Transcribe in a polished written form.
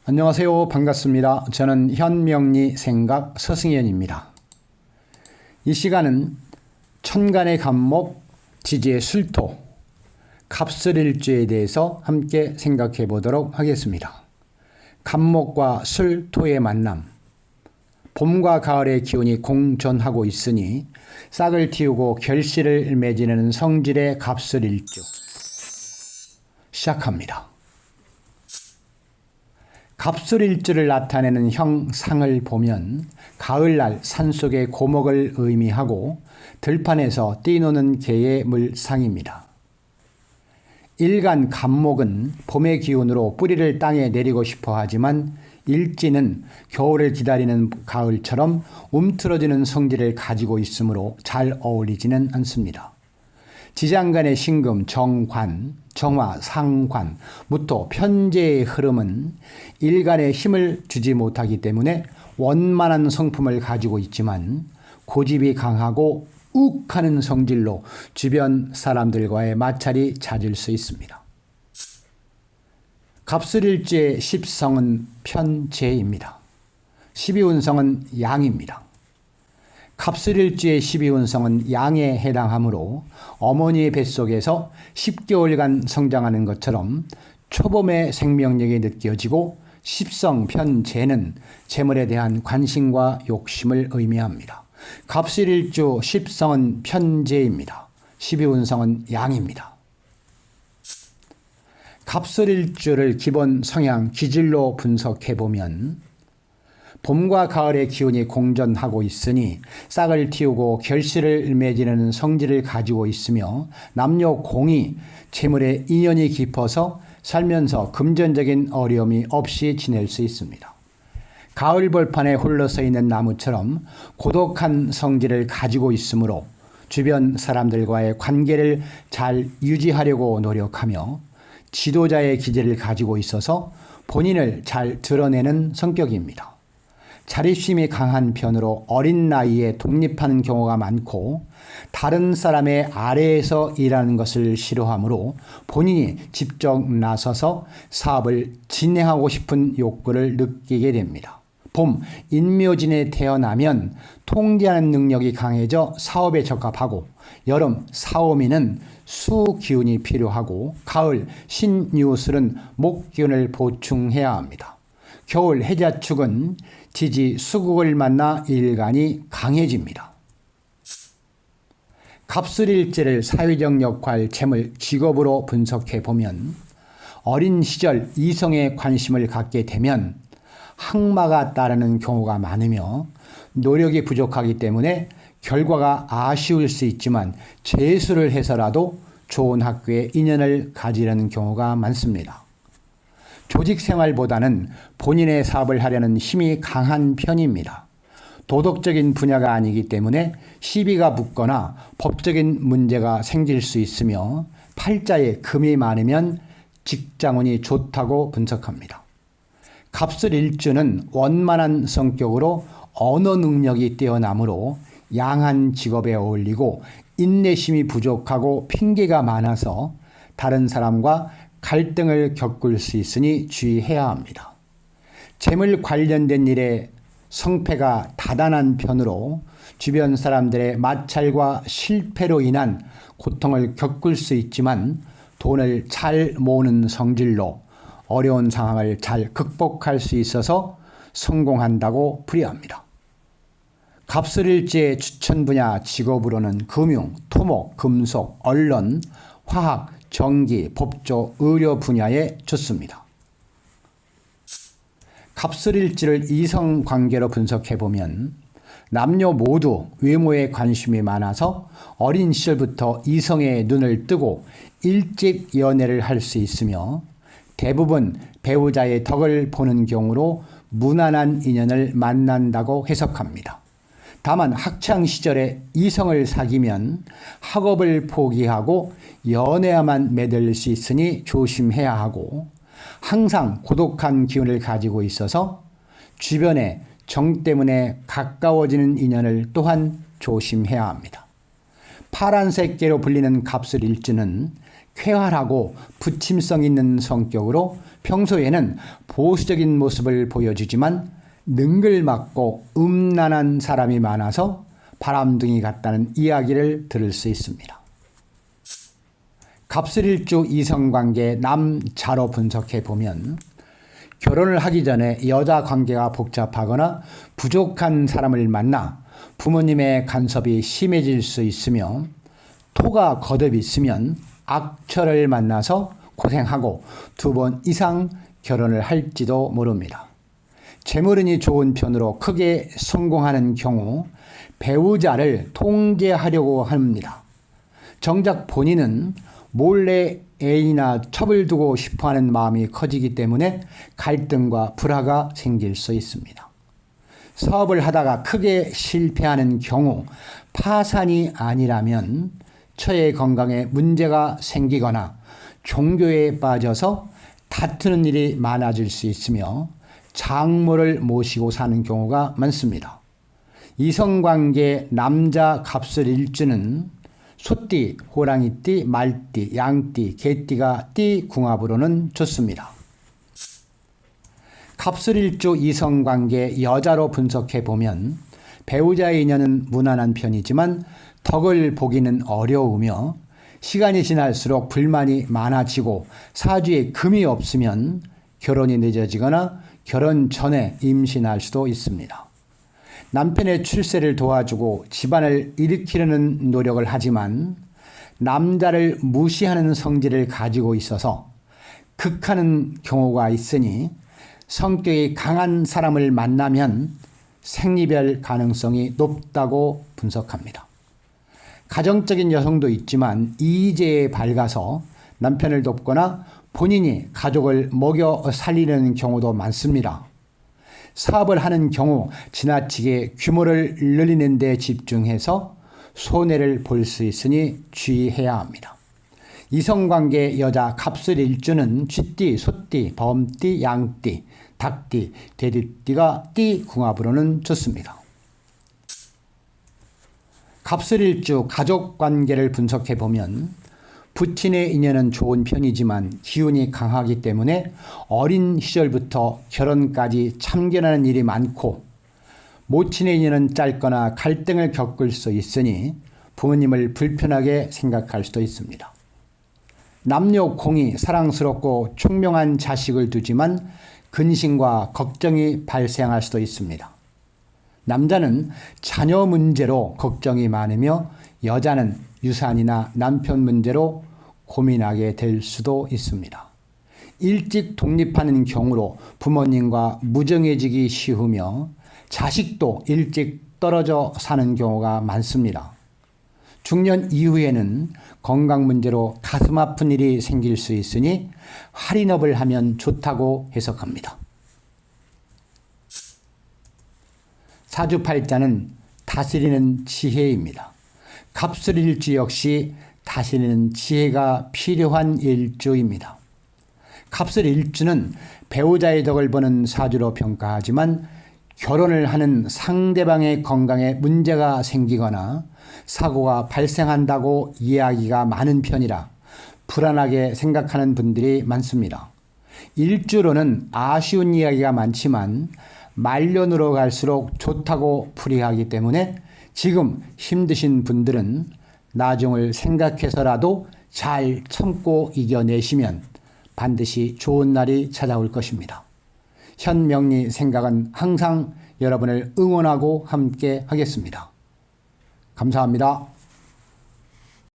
안녕하세요. 반갑습니다. 저는 현명리 생각 서승현입니다. 이 시간은 천간의 간목, 지지의 술토, 갑술일주에 대해서 함께 생각해 보도록 하겠습니다. 간목과 술토의 만남, 봄과 가을의 기운이 공존하고 있으니 싹을 틔우고 결실을 맺는 성질의 갑술일주 시작합니다. 갑술일주를 나타내는 형상을 보면 가을날 산속의 고목을 의미하고 들판에서 뛰노는 개의 물상입니다. 일간 갑목은 봄의 기운으로 뿌리를 땅에 내리고 싶어 하지만 일지는 겨울을 기다리는 가을처럼 움트러지는 성질을 가지고 있으므로 잘 어울리지는 않습니다. 지장간의 신금, 정관, 정화, 상관, 무토, 편재의 흐름은 일간에 힘을 주지 못하기 때문에 원만한 성품을 가지고 있지만 고집이 강하고 욱하는 성질로 주변 사람들과의 마찰이 잦을 수 있습니다. 갑술일주의 10성은 편재입니다. 12운성은 양입니다. 갑술일주의 12운성은 양에 해당하므로 어머니의 뱃속에서 10개월간 성장하는 것처럼 초봄의 생명력이 느껴지고 10성 편재는 재물에 대한 관심과 욕심을 의미합니다. 갑술일주 10성은 편재입니다. 12운성은 양입니다. 갑술일주를 기본 성향 기질로 분석해보면 봄과 가을의 기운이 공존하고 있으니 싹을 틔우고 결실을 맺는 성질을 가지고 있으며 남녀 공이 재물에 인연이 깊어서 살면서 금전적인 어려움이 없이 지낼 수 있습니다. 가을 벌판에 홀로 서 있는 나무처럼 고독한 성질을 가지고 있으므로 주변 사람들과의 관계를 잘 유지하려고 노력하며 지도자의 기질을 가지고 있어서 본인을 잘 드러내는 성격입니다. 자립심이 강한 편으로 어린 나이에 독립하는 경우가 많고 다른 사람의 아래에서 일하는 것을 싫어하므로 본인이 직접 나서서 사업을 진행하고 싶은 욕구를 느끼게 됩니다. 봄, 인묘진에 태어나면 통제하는 능력이 강해져 사업에 적합하고 여름, 사오미는 수 기운이 필요하고 가을, 신유술은 목 기운을 보충해야 합니다. 겨울, 해자축은 지지, 수국을 만나 일간이 강해집니다. 갑술일주를 사회적 역할, 재물, 직업으로 분석해 보면 어린 시절 이성에 관심을 갖게 되면 항마가 따르는 경우가 많으며 노력이 부족하기 때문에 결과가 아쉬울 수 있지만 재수를 해서라도 좋은 학교에 인연을 가지려는 경우가 많습니다. 조직 생활보다는 본인의 사업을 하려는 힘이 강한 편입니다. 도덕적인 분야가 아니기 때문에 시비가 붙거나 법적인 문제가 생길 수 있으며 팔자에 금이 많으면 직장운이 좋다고 분석합니다. 갑술일주는 원만한 성격으로 언어 능력이 뛰어나므로 양한 직업에 어울리고 인내심이 부족하고 핑계가 많아서 다른 사람과 갈등을 겪을 수 있으니 주의해야 합니다. 재물 관련된 일에 성패가 다단한 편으로 주변 사람들의 마찰과 실패로 인한 고통을 겪을 수 있지만 돈을 잘 모으는 성질로 어려운 상황을 잘 극복할 수 있어서 성공한다고 풀이합니다. 갑술일주의 추천 분야 직업으로는 금융, 토목, 금속, 언론, 화학, 전기, 법조, 의료 분야에 좋습니다. 갑술일주를 이성관계로 분석해보면 남녀 모두 외모에 관심이 많아서 어린 시절부터 이성의 눈을 뜨고 일찍 연애를 할 수 있으며 대부분 배우자의 덕을 보는 경우로 무난한 인연을 만난다고 해석합니다. 다만 학창시절에 이성을 사귀면 학업을 포기하고 연애와만 매달릴 수 있으니 조심해야 하고 항상 고독한 기운을 가지고 있어서 주변에 정 때문에 가까워지는 인연을 또한 조심해야 합니다. 파란색 개로 불리는 갑술일주는 쾌활하고 부침성 있는 성격으로 평소에는 보수적인 모습을 보여주지만 능글맞고 음란한 사람이 많아서 바람둥이 같다는 이야기를 들을 수 있습니다. 갑술일주 이성관계 남자로 분석해 보면 결혼을 하기 전에 여자 관계가 복잡하거나 부족한 사람을 만나 부모님의 간섭이 심해질 수 있으며 토가 거듭 있으면 악처를 만나서 고생하고 2번 이상 결혼을 할지도 모릅니다. 재물운이 좋은 편으로 크게 성공하는 경우 배우자를 통제하려고 합니다. 정작 본인은 몰래 애인이나 첩을 두고 싶어하는 마음이 커지기 때문에 갈등과 불화가 생길 수 있습니다. 사업을 하다가 크게 실패하는 경우 파산이 아니라면 처의 건강에 문제가 생기거나 종교에 빠져서 다투는 일이 많아질 수 있으며 장모를 모시고 사는 경우가 많습니다. 이성관계 남자 갑술일주는 소띠, 호랑이띠, 말띠, 양띠, 개띠가 띠 궁합으로는 좋습니다. 갑술일주 이성관계 여자로 분석해 보면 배우자의 인연은 무난한 편이지만 덕을 보기는 어려우며 시간이 지날수록 불만이 많아지고 사주에 금이 없으면 결혼이 늦어지거나 결혼 전에 임신할 수도 있습니다. 남편의 출세를 도와주고 집안을 일으키려는 노력을 하지만 남자를 무시하는 성질을 가지고 있어서 극하는 경우가 있으니 성격이 강한 사람을 만나면 생리별 가능성이 높다고 분석합니다. 가정적인 여성도 있지만 이재에 밝아서 남편을 돕거나 본인이 가족을 먹여 살리는 경우도 많습니다. 사업을 하는 경우 지나치게 규모를 늘리는 데 집중해서 손해를 볼 수 있으니 주의해야 합니다. 이성관계 여자 갑술일주는 쥐띠, 소띠, 범띠, 양띠, 닭띠, 돼지띠가 띠 궁합으로는 좋습니다. 갑술일주 가족관계를 분석해 보면 부친의 인연은 좋은 편이지만 기운이 강하기 때문에 어린 시절부터 결혼까지 참견하는 일이 많고 모친의 인연은 짧거나 갈등을 겪을 수 있으니 부모님을 불편하게 생각할 수도 있습니다. 남녀 공이 사랑스럽고 총명한 자식을 두지만 근심과 걱정이 발생할 수도 있습니다. 남자는 자녀 문제로 걱정이 많으며 여자는 유산이나 남편 문제로 고민하게 될 수도 있습니다. 일찍 독립하는 경우로 부모님과 무정해지기 쉬우며 자식도 일찍 떨어져 사는 경우가 많습니다. 중년 이후에는 건강 문제로 가슴 아픈 일이 생길 수 있으니 할인업을 하면 좋다고 해석합니다. 사주팔자는 다스리는 지혜입니다. 갑술일주 역시 다스리는 지혜가 필요한 일주입니다. 갑술일주는 배우자의 덕을 보는 사주로 평가하지만 결혼을 하는 상대방의 건강에 문제가 생기거나 사고가 발생한다고 이야기가 많은 편이라 불안하게 생각하는 분들이 많습니다. 일주로는 아쉬운 이야기가 많지만 말년으로 갈수록 좋다고 풀이하기 때문에 지금 힘드신 분들은 나중을 생각해서라도 잘 참고 이겨내시면 반드시 좋은 날이 찾아올 것입니다. 현명리 생각은 항상 여러분을 응원하고 함께 하겠습니다. 감사합니다.